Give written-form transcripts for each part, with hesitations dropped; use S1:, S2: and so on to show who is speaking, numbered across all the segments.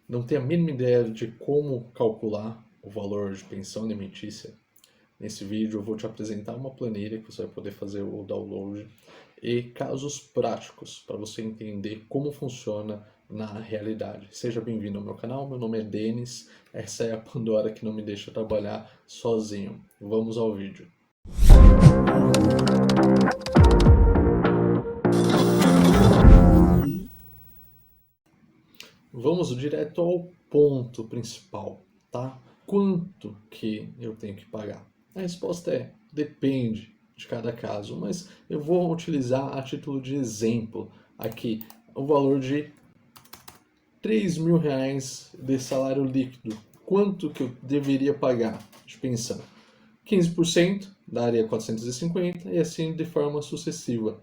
S1: não tem a mínima ideia de como calcular o valor de pensão alimentícia, nesse vídeo eu vou te apresentar uma planilha que você vai poder fazer o download e casos práticos para você entender como funciona na realidade. Seja bem-vindo ao meu canal, meu nome é Denis, essa é a Pandora que não me deixa trabalhar sozinho. Vamos ao vídeo. Vamos direto ao ponto principal, tá? Quanto que eu tenho que pagar? A resposta é: depende de cada caso, mas eu vou utilizar a título de exemplo aqui o valor de R$ 3.000 de salário líquido. Quanto que eu deveria pagar de pensão? 15% daria 450 e assim de forma sucessiva.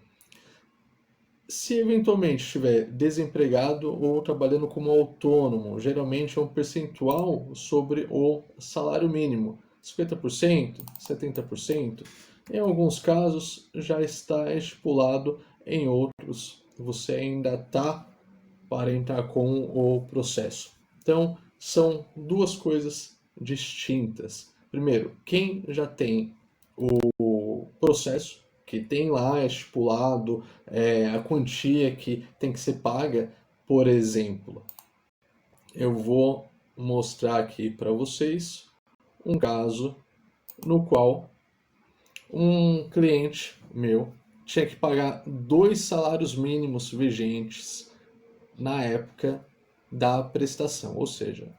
S1: Se eventualmente estiver desempregado ou trabalhando como autônomo, geralmente é um percentual sobre o salário mínimo, 50%, 70%. Em alguns casos já está estipulado, em outros você ainda está para entrar com o processo. Então, são duas coisas distintas. Primeiro, quem já tem o processo, que tem lá estipulado a quantia que tem que ser paga, por exemplo, eu vou mostrar aqui para vocês um caso no qual um cliente meu tinha que pagar 2 salários mínimos vigentes na época da prestação, ou seja,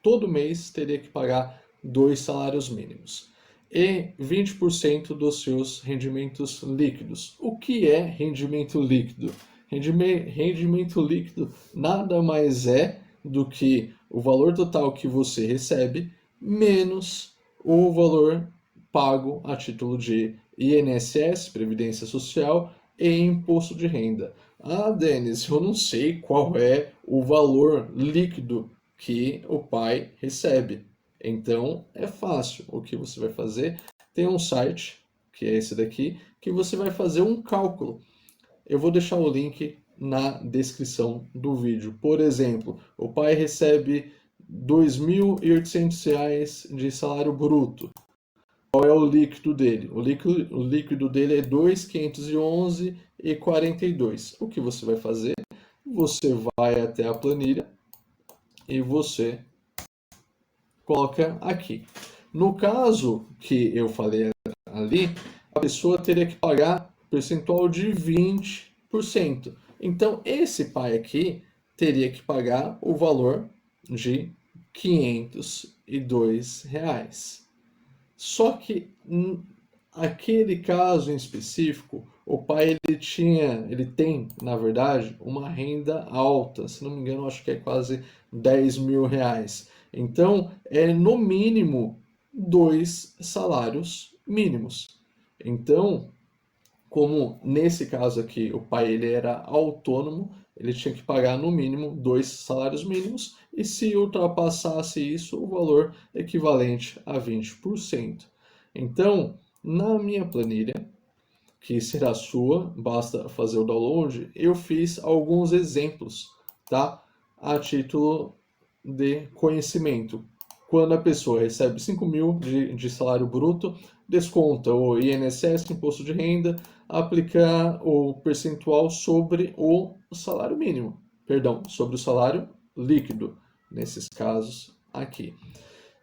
S1: todo mês teria que pagar 2 salários mínimos e 20% dos seus rendimentos líquidos. O que é rendimento líquido? Rendimento líquido nada mais é do que o valor total que você recebe menos o valor pago a título de INSS, Previdência Social, e imposto de renda. Ah, Denis, eu não sei qual é o valor líquido que o pai recebe. Então é fácil. O que você vai fazer? Tem um site, que é esse daqui, que você vai fazer um cálculo. Eu vou deixar o link na descrição do vídeo. Por exemplo, o pai recebe R$ 2.800 de salário bruto. Qual é o líquido dele? O líquido dele é 2.511,42. O que você vai fazer? Você vai até a planilha e você coloca aqui. No caso que eu falei ali, a pessoa teria que pagar percentual de 20%. Então, esse pai aqui teria que pagar o valor de R$ 502. Só que aquele caso em específico, o pai ele tem, na verdade, uma renda alta. Se não me engano, acho que é quase R$ 10.000. Então, é no mínimo 2 salários mínimos. Então, como nesse caso aqui o pai ele era autônomo, ele tinha que pagar no mínimo 2 salários mínimos e se ultrapassasse isso, o valor equivalente a 20%. Então, na minha planilha, que será sua, basta fazer o download, eu fiz alguns exemplos, tá? A título de conhecimento. Quando a pessoa recebe 5.000 de salário bruto, desconta o INSS, imposto de renda, aplicar o percentual sobre o salário mínimo, perdão, sobre o salário líquido, nesses casos aqui.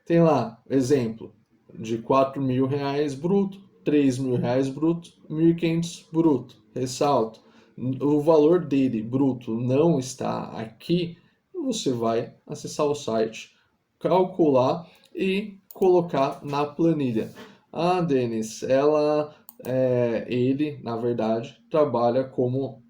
S1: Tem lá, exemplo, de R$ 4.000 bruto, R$ 3.000 bruto, R$ 1.500 bruto. Ressalto, o valor dele bruto não está aqui, você vai acessar o site, calcular e colocar na planilha. Ah, Denis, ele, na verdade, trabalha como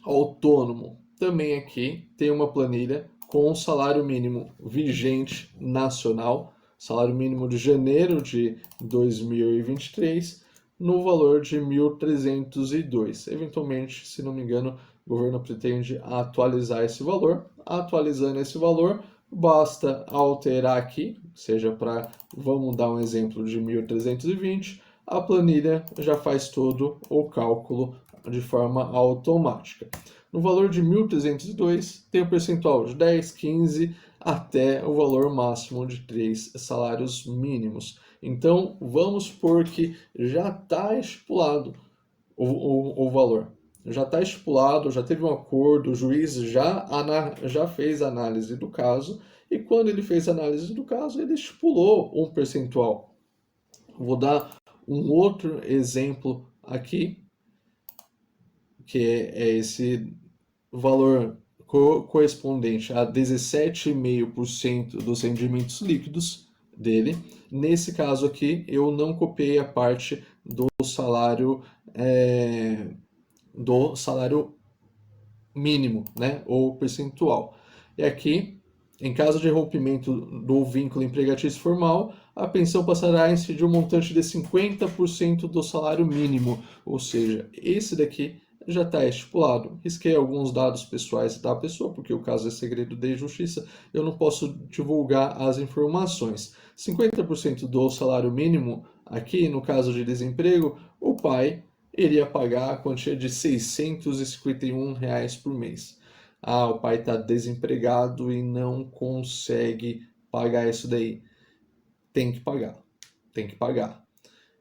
S1: autônomo. Também aqui tem uma planilha com o salário mínimo vigente nacional, salário mínimo de janeiro de 2023, no valor de 1.302. Eventualmente, se não me engano, o governo pretende atualizar esse valor. Atualizando esse valor, basta alterar aqui, seja para, vamos dar um exemplo de 1.320, a planilha já faz todo o cálculo de forma automática. No valor de 1.302, tem o percentual de 10, 15, até o valor máximo de 3 salários mínimos. Então, vamos supor que já está estipulado o valor. Já está estipulado, já teve um acordo, o juiz já fez análise do caso, e quando ele fez análise do caso, ele estipulou um percentual. Vou dar um outro exemplo aqui, que é esse valor correspondente a 17,5% dos rendimentos líquidos dele. Nesse caso aqui, eu não copiei a parte do salário mínimo, né, ou percentual. E aqui, em caso de rompimento do vínculo empregatício formal, a pensão passará a incidir um montante de 50% do salário mínimo, ou seja, esse daqui já está estipulado. Risquei alguns dados pessoais da pessoa, porque o caso é segredo de justiça, eu não posso divulgar as informações. 50% do salário mínimo, aqui no caso de desemprego, o pai iria pagar a quantia de R$ 651 por mês. Ah, o pai está desempregado e não consegue pagar isso daí. Tem que pagar, tem que pagar.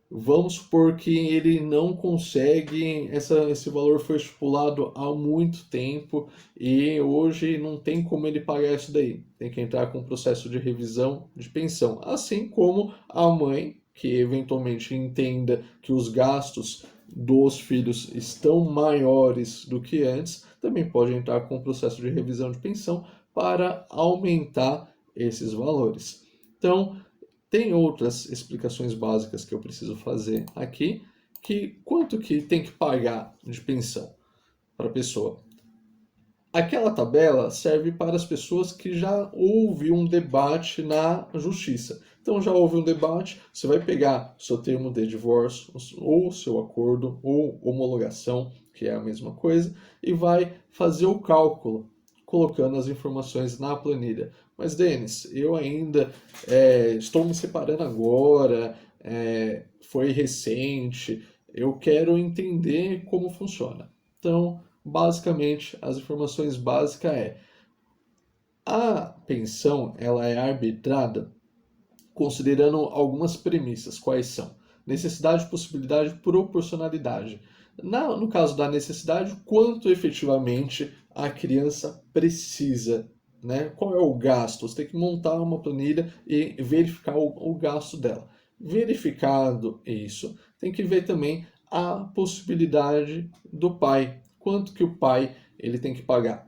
S1: Vamos supor que ele não consegue, esse valor foi estipulado há muito tempo e hoje não tem como ele pagar isso daí. Tem que entrar com um processo de revisão de pensão. Assim como a mãe, que eventualmente entenda que os gastos dos filhos estão maiores do que antes, também pode entrar com um processo de revisão de pensão para aumentar esses valores. Então, tem outras explicações básicas que eu preciso fazer aqui, que quanto que tem que pagar de pensão para a pessoa. Aquela tabela serve para as pessoas que já houve um debate na justiça. Então já houve um debate, você vai pegar seu termo de divórcio, ou seu acordo, ou homologação, que é a mesma coisa, e vai fazer o cálculo, colocando as informações na planilha. Mas, Denis, eu ainda estou me separando agora, foi recente, eu quero entender como funciona. Então, basicamente, as informações básicas a pensão ela é arbitrada considerando algumas premissas. Quais são? Necessidade, possibilidade, proporcionalidade. No caso da necessidade, quanto efetivamente a criança precisa, né? Qual é o gasto? Você tem que montar uma planilha e verificar o gasto dela. Verificado isso, tem que ver também a possibilidade do pai. Quanto que o pai ele tem que pagar?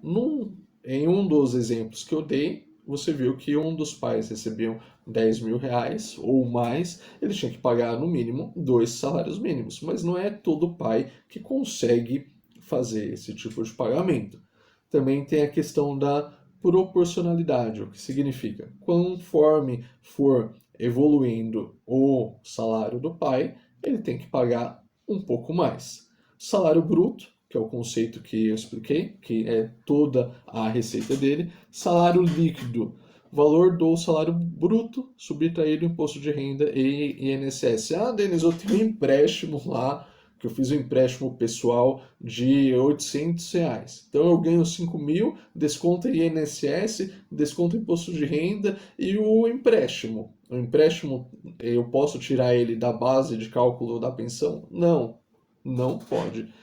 S1: Em um dos exemplos que eu dei, você viu que um dos pais recebiam 10 mil reais ou mais, ele tinha que pagar no mínimo 2 salários mínimos. Mas não é todo pai que consegue fazer esse tipo de pagamento. Também tem a questão da proporcionalidade, o que significa, conforme for evoluindo o salário do pai, ele tem que pagar um pouco mais. Salário bruto, que é o conceito que eu expliquei, que é toda a receita dele. Salário líquido, valor do salário bruto, subtraído imposto de renda e INSS. Ah, Denis, eu tenho um empréstimo lá, que eu fiz um empréstimo pessoal de R$ 800. Então eu ganho 5 mil, desconta INSS, desconta imposto de renda e o empréstimo. O empréstimo, eu posso tirar ele da base de cálculo da pensão? Não, não pode.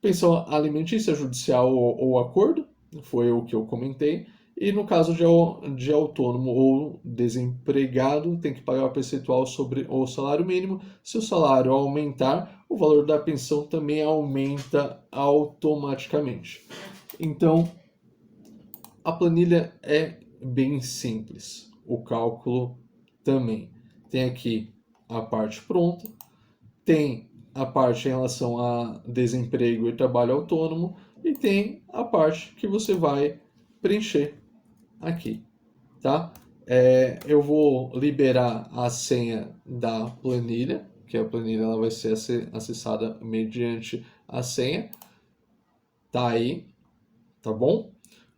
S1: Pensão alimentícia, judicial ou acordo, foi o que eu comentei. E no caso de autônomo ou desempregado, tem que pagar o percentual sobre o salário mínimo. Se o salário aumentar, o valor da pensão também aumenta automaticamente. Então, a planilha é bem simples. O cálculo também. Tem aqui a parte pronta, tem a parte em relação a desemprego e trabalho autônomo e tem a parte que você vai preencher aqui, tá? Eu vou liberar a senha da planilha, que a planilha ela vai ser acessada mediante a senha, tá aí, tá bom?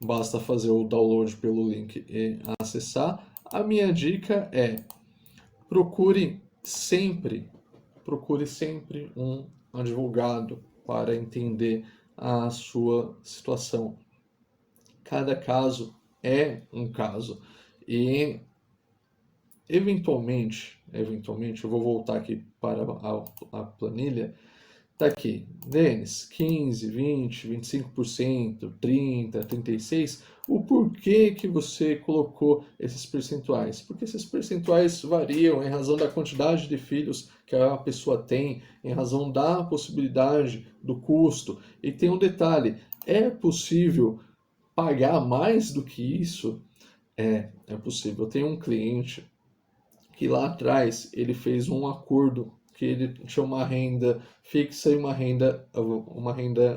S1: Basta fazer o download pelo link e acessar. A minha dica é procure sempre um advogado para entender a sua situação. Cada caso é um caso. E eventualmente, eu vou voltar aqui para a planilha. Tá aqui, Denis, 15, 20, 25%, 30, 36%. O porquê que você colocou esses percentuais? Porque esses percentuais variam em razão da quantidade de filhos que a pessoa tem, em razão da possibilidade do custo. E tem um detalhe, é possível pagar mais do que isso? É possível. Eu tenho um cliente que lá atrás ele fez um acordo que ele tinha uma renda fixa e uma renda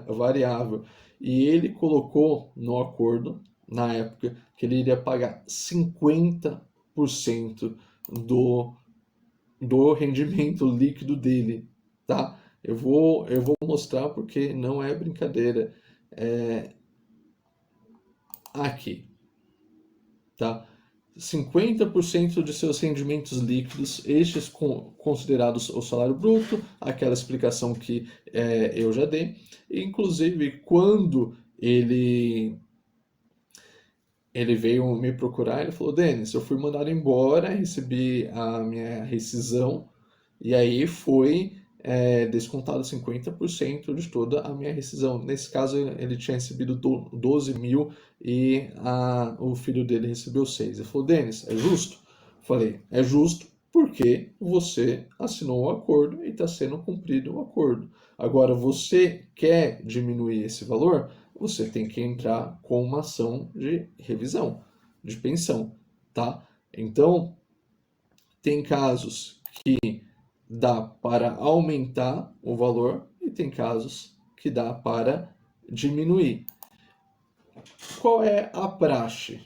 S1: variável. E ele colocou no acordo, na época, que ele iria pagar 50% do rendimento líquido dele, tá? Eu vou mostrar porque não é brincadeira. Aqui, tá? 50% de seus rendimentos líquidos, estes considerados o salário bruto, aquela explicação que eu já dei. Inclusive, quando ele veio me procurar, ele falou: Denis, eu fui mandado embora, recebi a minha rescisão, e aí foi descontado 50% de toda a minha rescisão. Nesse caso, ele tinha recebido 12 mil e o filho dele recebeu 6. Ele falou: Denis, é justo? Falei: é justo porque você assinou o acordo e está sendo cumprido o acordo. Agora, você quer diminuir esse valor? Você tem que entrar com uma ação de revisão, de pensão, tá? Então, tem casos que dá para aumentar o valor e tem casos que dá para diminuir. Qual é a praxe?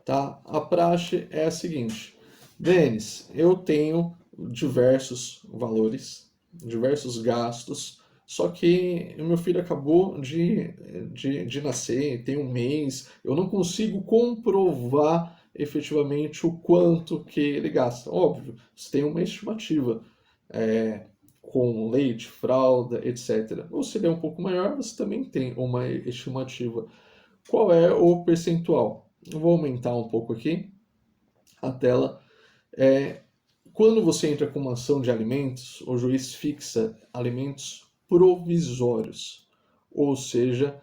S1: Tá? A praxe é a seguinte: Denis, eu tenho diversos valores, diversos gastos, só que o meu filho acabou de nascer, tem um mês, eu não consigo comprovar efetivamente o quanto que ele gasta. Óbvio, você tem uma estimativa, com leite, fralda, etc. Ou se ele é um pouco maior, você também tem uma estimativa. Qual é o percentual? Eu vou aumentar um pouco aqui a tela. Quando você entra com uma ação de alimentos, o juiz fixa alimentos provisórios, ou seja,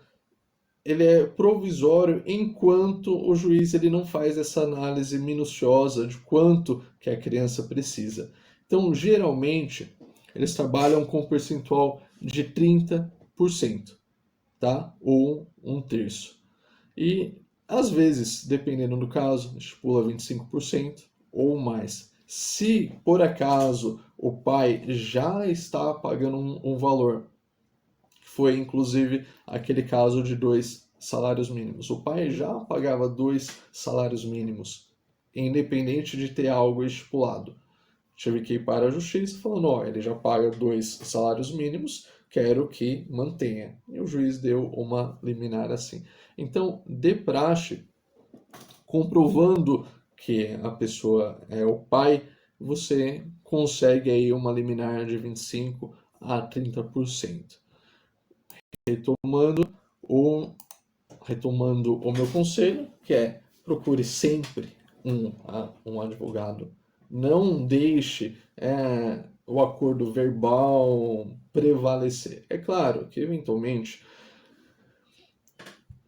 S1: ele é provisório enquanto o juiz ele não faz essa análise minuciosa de quanto que a criança precisa. Então, geralmente, eles trabalham com um percentual de 30%, tá? Ou um terço. E, às vezes, dependendo do caso, estipula 25% ou mais. Se, por acaso, o pai já está pagando um valor, foi inclusive aquele caso de 2 salários mínimos. O pai já pagava 2 salários mínimos, independente de ter algo estipulado. Tive que ir para a justiça falando: ó, ele já paga 2 salários mínimos, quero que mantenha. E o juiz deu uma liminar assim. Então, de praxe, comprovando que a pessoa é o pai, você consegue aí uma liminar de 25 a 30%. Retomando o meu conselho, que é: procure sempre um advogado. Não deixe o acordo verbal prevalecer. É claro que, eventualmente,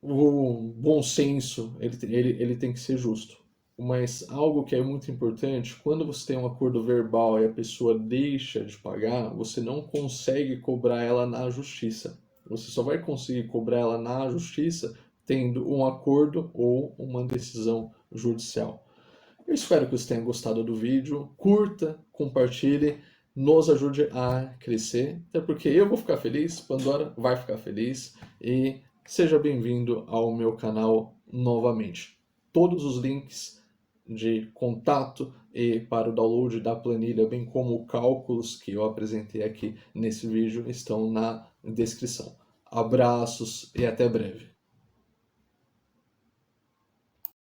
S1: o bom senso ele tem que ser justo. Mas algo que é muito importante, quando você tem um acordo verbal e a pessoa deixa de pagar, você não consegue cobrar ela na justiça. Você só vai conseguir cobrar ela na justiça tendo um acordo ou uma decisão judicial. Eu espero que você tenha gostado do vídeo. Curta, compartilhe, nos ajude a crescer. Até porque eu vou ficar feliz, Pandora vai ficar feliz. E seja bem-vindo ao meu canal novamente. Todos os links de contato e para o download da planilha, bem como cálculos que eu apresentei aqui nesse vídeo, estão na descrição. Abraços e até breve.